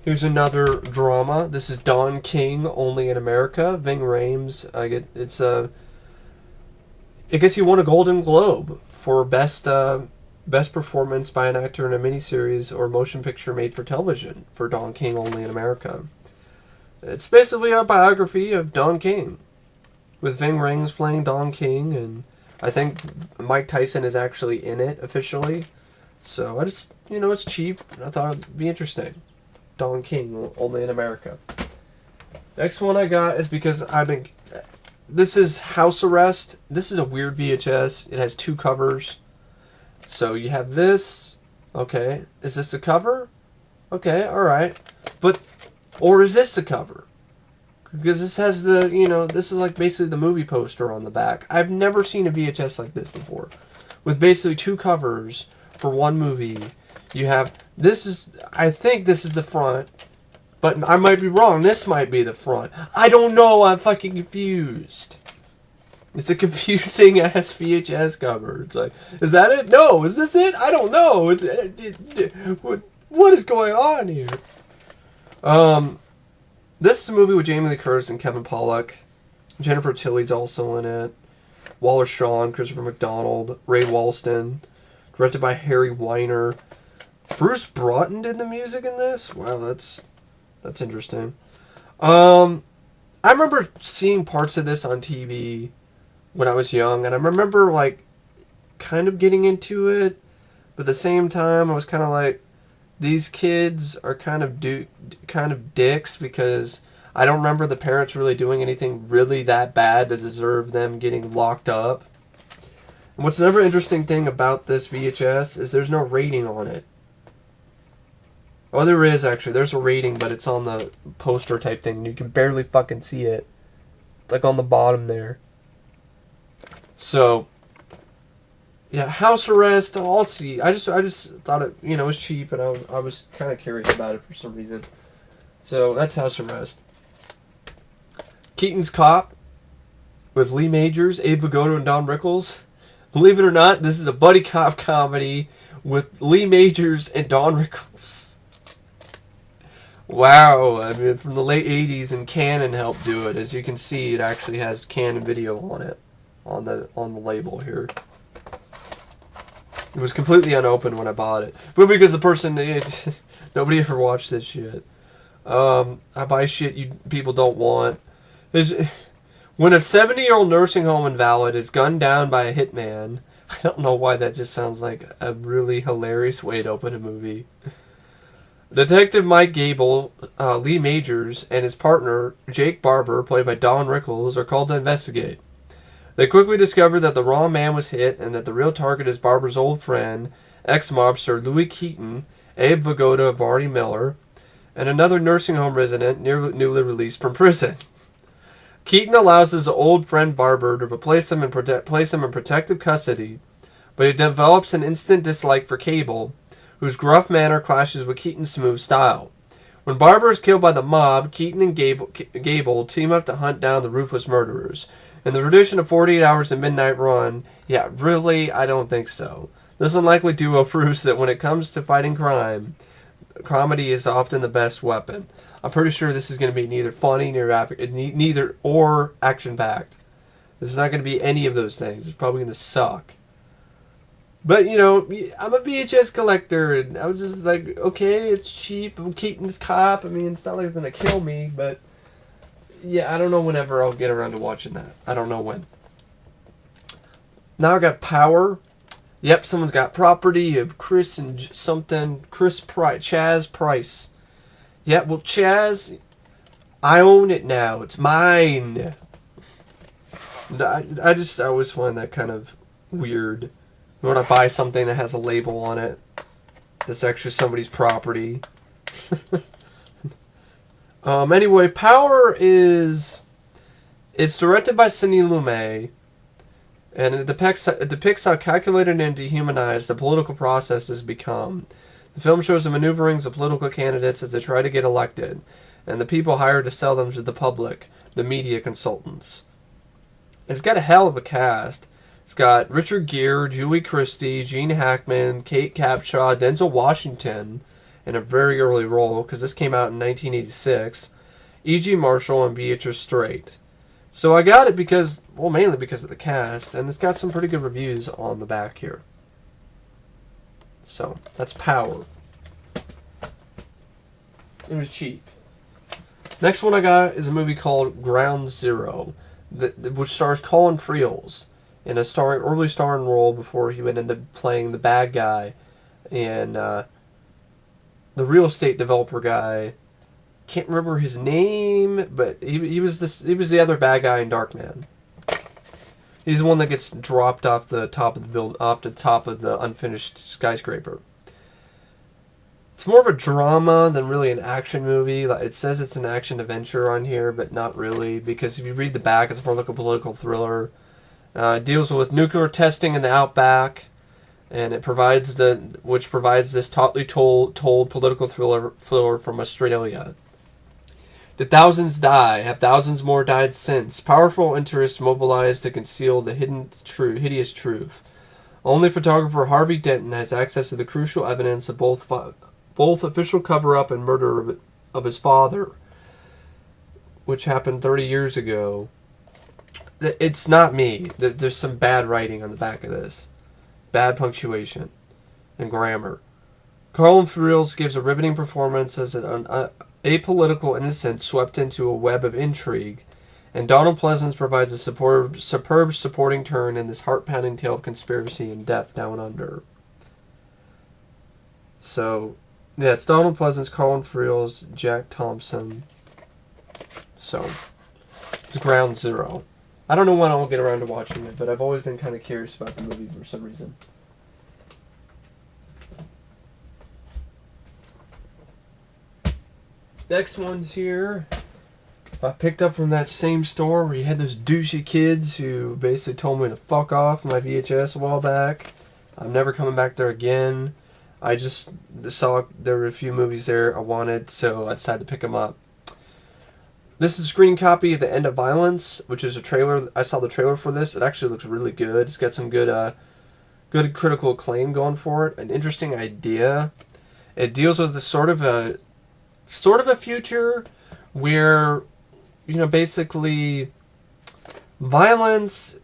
Here's another drama. This is Don King, Only in America. Ving Rhames. I guess he won a Golden Globe for best performance by an actor in a miniseries or motion picture made for television for Don King, Only in America. It's basically a biography of Don King, with Ving Rhames playing Don King, and I think Mike Tyson is actually in it officially. So I just, it's cheap. I thought it'd be interesting. Don King, Only in America. Next one I got is because this is House Arrest. This is a weird VHS. It has two covers. So you have this. Okay. Is this a cover? Okay, alright. Or is this a cover? Because this has this is like basically the movie poster on the back. I've never seen a VHS like this before. With basically two covers for one movie. You have, I think this is the front. But I might be wrong. This might be the front. I don't know. I'm fucking confused. It's a confusing ass VHS cover. It's like, is that it? No. Is this it? I don't know. What is going on here? This is a movie with Jamie Lee Curtis and Kevin Pollak. Jennifer Tilly's also in it. Wallace Shawn, Christopher McDonald, Ray Walston. Directed by Harry Weiner. Bruce Broughton did the music in this? Wow, that's interesting. I remember seeing parts of this on TV when I was young, and I remember kind of getting into it, but at the same time I was kind of like, these kids are kind of dicks, because I don't remember the parents really doing anything really that bad to deserve them getting locked up. And what's another interesting thing about this VHS is there's no rating on it. Oh, there is actually. There's a rating, but it's on the poster type thing. You can barely fucking see it. It's like on the bottom there. So, yeah, House Arrest. I'll see. I just thought it, was cheap, and I was kind of curious about it for some reason. So that's House Arrest. Keaton's Cop with Lee Majors, Abe Vigoda, and Don Rickles. Believe it or not, this is a buddy cop comedy with Lee Majors and Don Rickles. Wow, I mean, from the late 80s, and Canon helped do it. As you can see, it actually has Canon video on it, on the label here. It was completely unopened when I bought it, but because the person, nobody ever watched this shit. I buy shit you people don't want. When a 70-year-old nursing home invalid is gunned down by a hitman, I don't know why that just sounds like a really hilarious way to open a movie. Detective Mike Gable, Lee Majors, and his partner, Jake Barber, played by Don Rickles, are called to investigate. They quickly discover that the wrong man was hit and that the real target is Barber's old friend, ex-mobster Louis Keaton, Abe Vigoda, Barney Miller, and another nursing home resident newly released from prison. Keaton allows his old friend Barber to place him in protective custody, but he develops an instant dislike for Cable, whose gruff manner clashes with Keaton's smooth style. When Barber is killed by the mob, Keaton and Gable team up to hunt down the ruthless murderers. In the tradition of 48 Hours and Midnight Run, yeah, really, I don't think so. This unlikely duo proves that when it comes to fighting crime, comedy is often the best weapon. I'm pretty sure this is going to be neither funny neither or action-packed. This is not going to be any of those things. It's probably going to suck. But, I'm a VHS collector, and I was just like, okay, it's cheap. I'm Keaton's Cop. I mean, it's not like it's going to kill me, but yeah, I don't know whenever I'll get around to watching that. I don't know when. Now I got Power. Yep, someone's got property of Chaz Price. Yeah, well, Chaz, I own it now. It's mine. I always find that kind of weird. When I buy something that has a label on it that's actually somebody's property. Anyway, Power it's directed by Sidney Lumet, and it depicts how calculated and dehumanized the political process has become. The film shows the maneuverings of political candidates as they try to get elected, and the people hired to sell them to the public, the media consultants. It's got a hell of a cast. It's got Richard Gere, Julie Christie, Gene Hackman, Kate Capshaw, Denzel Washington, in a very early role, because this came out in 1986, E.G. Marshall and Beatrice Straight. So I got it because, well, mainly because of the cast, and it's got some pretty good reviews on the back here. So, that's Power. It was cheap. Next one I got is a movie called Ground Zero, which stars Colin Friels in a early starring role before he would end up playing the bad guy in the real estate developer guy. Can't remember his name, but he was the other bad guy in Darkman. He's the one that gets dropped off the top of the unfinished skyscraper. It's more of a drama than really an action movie. Like, it says it's an action adventure on here, but not really, because if you read the back, it's more like a political thriller. It deals with nuclear testing in the outback, and it provides this tautly told political thriller from Australia. Did thousands die? Have thousands more died since? Powerful interests mobilized to conceal the hideous truth. Only photographer Harvey Denton has access to the crucial evidence of both official cover-up and murder of his father, which happened 30 years ago. It's not me. There's some bad writing on the back of this. Bad punctuation and grammar. Colin Friels gives a riveting performance as an apolitical innocent swept into a web of intrigue, and Donald Pleasence provides a superb supporting turn in this heart-pounding tale of conspiracy and death down under. So, yeah, it's Donald Pleasence, Colin Friels, Jack Thompson. So, it's Ground Zero. I don't know when I'll get around to watching it, but I've always been kind of curious about the movie for some reason. Next one's here. I picked up from that same store where you had those douchey kids who basically told me to fuck off my VHS a while back. I'm never coming back there again. I just saw there were a few movies there I wanted, so I decided to pick them up. This is a screen copy of The End of Violence, which is a trailer. I saw the trailer for this. It actually looks really good. It's got some good critical acclaim going for it. An interesting idea. It deals with sort of a future where, basically violence.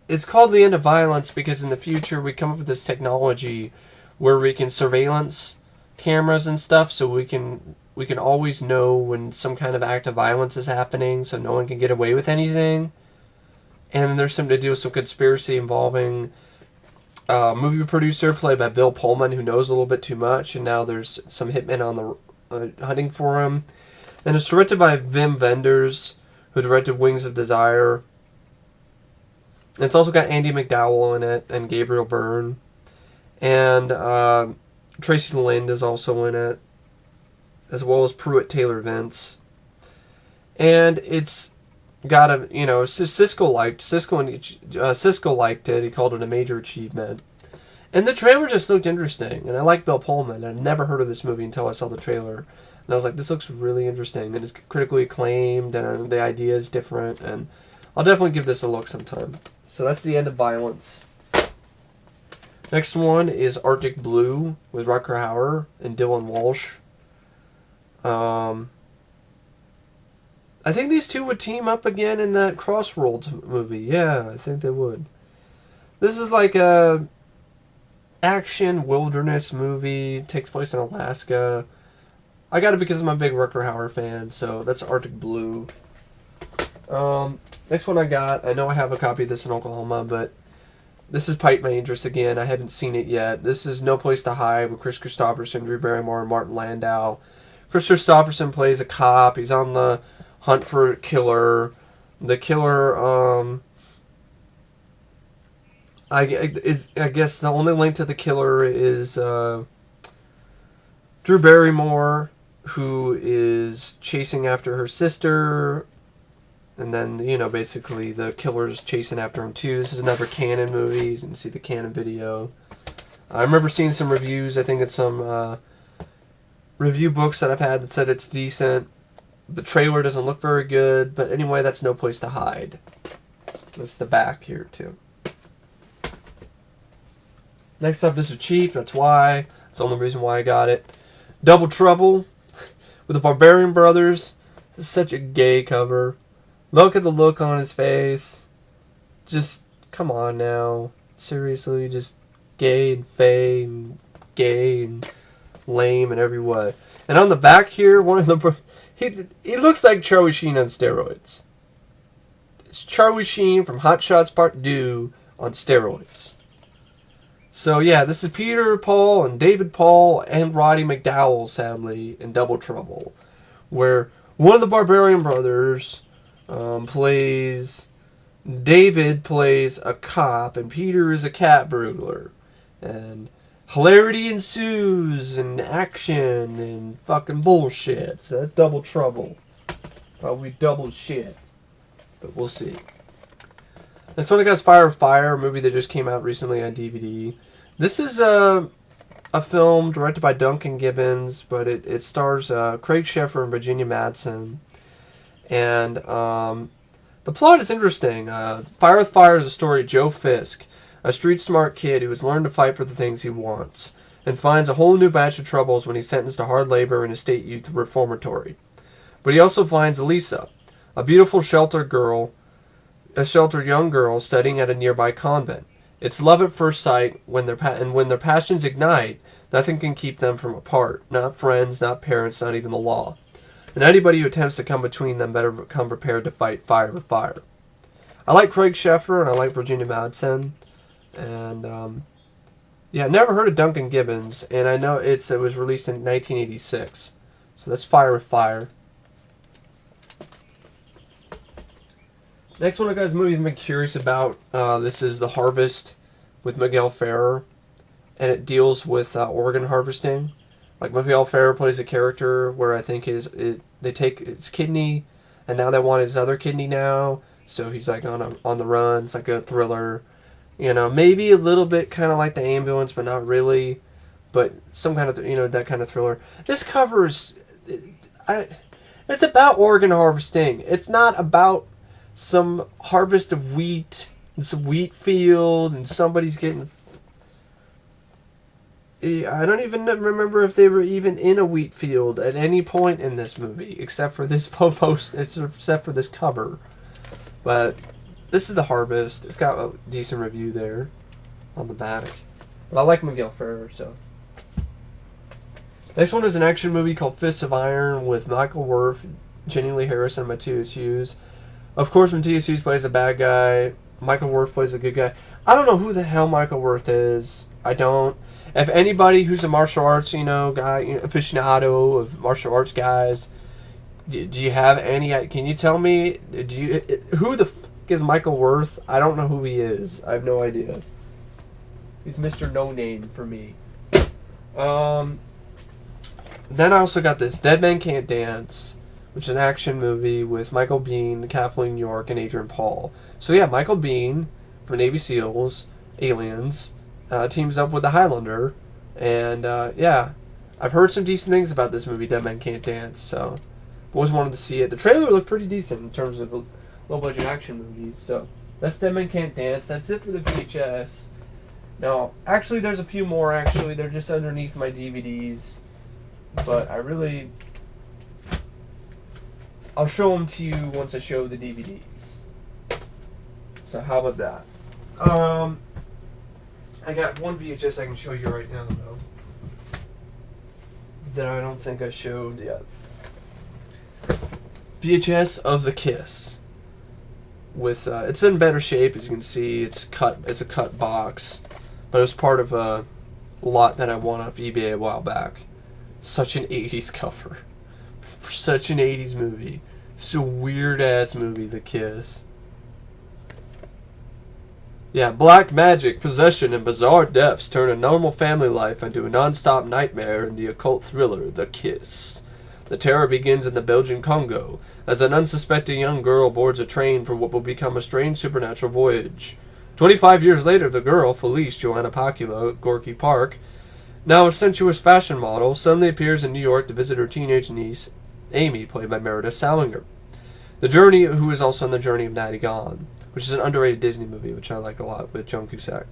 It's called The End of Violence because in the future we come up with this technology where we can surveillance cameras and stuff, so we can always know when some kind of act of violence is happening, so no one can get away with anything. And then there's something to do with some conspiracy involving a movie producer played by Bill Pullman who knows a little bit too much, and now there's some hitmen on the hunting for him. And it's directed by Wim Wenders, who directed Wings of Desire. And it's also got Andy McDowell in it and Gabriel Byrne. And Tracy Lind is also in it, as well as Pruitt Taylor Vince. And it's got Cisco liked it. He called it a major achievement. And the trailer just looked interesting. And I like Bill Pullman. I'd never heard of this movie until I saw the trailer. And I was like, this looks really interesting. And it's critically acclaimed. And the idea is different. And I'll definitely give this a look sometime. So that's The End of Violence. Next one is Arctic Blue with Rutger Hauer and Dylan Walsh. I think these two would team up again in that Crossroads movie. Yeah, I think they would. This is like a action wilderness movie. It takes place in Alaska. I got it because I'm a big Rutger Hauer fan, so that's Arctic Blue. Next one I got, I know I have a copy of this in Oklahoma, but this has piqued my interest again. I haven't seen it yet. This is No Place to Hide with Chris Christopherson, Drew Barrymore, and Martin Landau. Chris Christopherson plays a cop. He's on the hunt for a killer. The killer, I guess the only link to the killer is Drew Barrymore, who is chasing after her sister. And then, basically the killer's chasing after him too. This is another Canon movie. You can see the Canon video. I remember seeing some reviews. I think it's some review books that I've had that said it's decent. The trailer doesn't look very good. But anyway, that's No Place to Hide. That's the back here too. Next up, this is cheap. That's why. It's the only reason why I got it. Double Trouble with the Barbarian Brothers. This is such a gay cover. Look at the look on his face. Just, come on now. Seriously, just gay and fey and gay and lame in every way. And on the back here, one of the... He looks like Charlie Sheen on steroids. It's Charlie Sheen from Hot Shots Part 2 on steroids. So yeah, this is Peter Paul and David Paul and Roddy McDowell, sadly, in Double Trouble, where one of the Barbarian Brothers plays... David plays a cop and Peter is a cat burglar. And hilarity ensues and action and fucking bullshit. So that's Double Trouble. Probably double shit. But we'll see. This one got Fire of Fire, a movie that just came out recently on DVD. This is a film directed by Duncan Gibbons, but it stars Craig Sheffer and Virginia Madsen. And the plot is interesting. Fire with Fire is a story of Joe Fisk, a street-smart kid who has learned to fight for the things he wants, and finds a whole new batch of troubles when he's sentenced to hard labor in a state youth reformatory. But he also finds Lisa, a beautiful sheltered young girl studying at a nearby convent. It's love at first sight, when their passions ignite, nothing can keep them from apart. Not friends, not parents, not even the law. And anybody who attempts to come between them better come prepared to fight fire with fire. I like Craig Sheffer and I like Virginia Madsen. And, yeah, never heard of Duncan Gibbons. And I know it was released in 1986. So that's Fire with Fire. Next one I got is a movie I've been curious about. This is The Harvest with Miguel Ferrer. And it deals with organ harvesting. Like Miguel Ferrer plays a character where I think they take his kidney and now they want his other kidney now. So he's like on the run. It's like a thriller. You know, maybe a little bit kind of like The Ambulance, but not really. But some kind of, that kind of thriller. This covers... It's about organ harvesting. It's not about some harvest of wheat and some wheat field and somebody's getting... I don't even remember if they were even in a wheat field at any point in this movie, except for this except for this cover. But this is The Harvest. It's got a decent review there on the back. But I like Miguel Ferrer, so. Next one is an action movie called Fists of Iron with Michael Worth, Jenny Lee Harrison, and Matthias Hughes. Of course, Matthias Hughes plays a bad guy. Michael Worth plays a good guy. I don't know who the hell Michael Worth is. I don't. If anybody who's a martial arts, guy, aficionado of martial arts guys, do you have any? Can you tell me? Who the fuck is Michael Worth? I don't know who he is. I have no idea. He's Mr. No Name for me. Then I also got this Dead Men Can't Dance, which is an action movie with Michael Biehn, Kathleen York, and Adrian Paul. So yeah, Michael Biehn from Navy SEALs, Aliens. Teams up with the Highlander, and yeah, I've heard some decent things about this movie, Dead Men Can't Dance, so I've always wanted to see it. The trailer looked pretty decent in terms of low-budget action movies, so that's Dead Men Can't Dance. That's it for the VHS. Now, actually, there's a few more, actually. They're just underneath my DVDs, but I'll show them to you once I show the DVDs. So how about that? I got one VHS I can show you right now, though, that I don't think I showed yet. VHS of The Kiss. With it's been in better shape, as you can see. It's a cut box, but it was part of a lot that I won off eBay a while back. Such an 80s cover for such an 80s movie. Such a weird ass movie, The Kiss. Yeah, black magic, possession, and bizarre deaths turn a normal family life into a non-stop nightmare in the occult thriller, The Kiss. The terror begins in the Belgian Congo, as an unsuspecting young girl boards a train for what will become a strange supernatural voyage. 25 years later, the girl, Felice Joanna Pacula, at Gorky Park, now a sensuous fashion model, suddenly appears in New York to visit her teenage niece, Amy, played by Meredith Salinger. Who is also on The Journey of Natty Gone, which is an underrated Disney movie, which I like a lot, with Joan Cusack.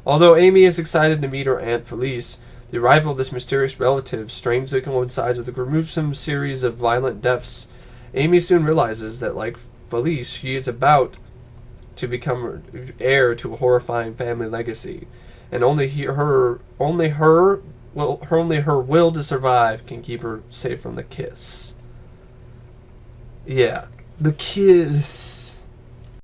Although Amy is excited to meet her Aunt Felice, The arrival of this mysterious relative strangely coincides with a gruesome series of violent deaths. Amy soon realizes that, like Felice, she is about to become heir to a horrifying family legacy, and only her will to survive can keep her safe from the kiss. Yeah, the kiss.